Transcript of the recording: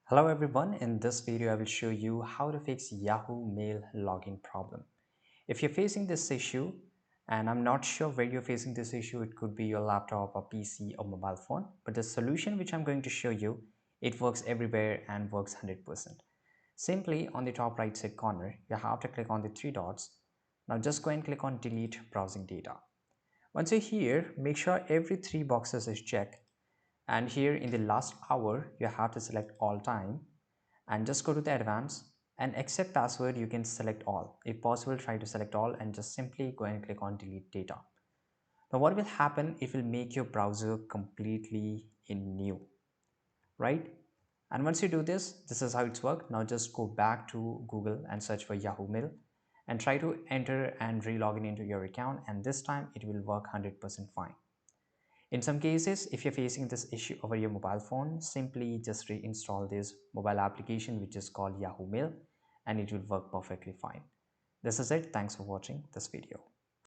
Hello everyone, in this video I will show you how to fix Yahoo Mail login problem. If you're facing this issue, and I'm not sure where you're facing this issue, it could be your laptop or PC or mobile phone, but the solution which I'm going to show you, it works everywhere and works 100%. Simply on the top right side corner, you have to click on the three dots. Now just go and click on delete browsing data. Once you're here, make sure every three boxes is checked, and here in the last hour you have to select all time and just go to the advanced and accept password. You can select all. If possible, try to select all and just simply go and click on delete data. Now what will happen, it will make your browser completely in new, right? And once you do this is how it's worked. Now just go back to Google and search for Yahoo Mail and try to enter and re-log in into your account, and this time it will work 100% fine. In some cases, if you're facing this issue over your mobile phone, simply just reinstall this mobile application which is called Yahoo Mail, and it will work perfectly fine. This is it. Thanks for watching this video.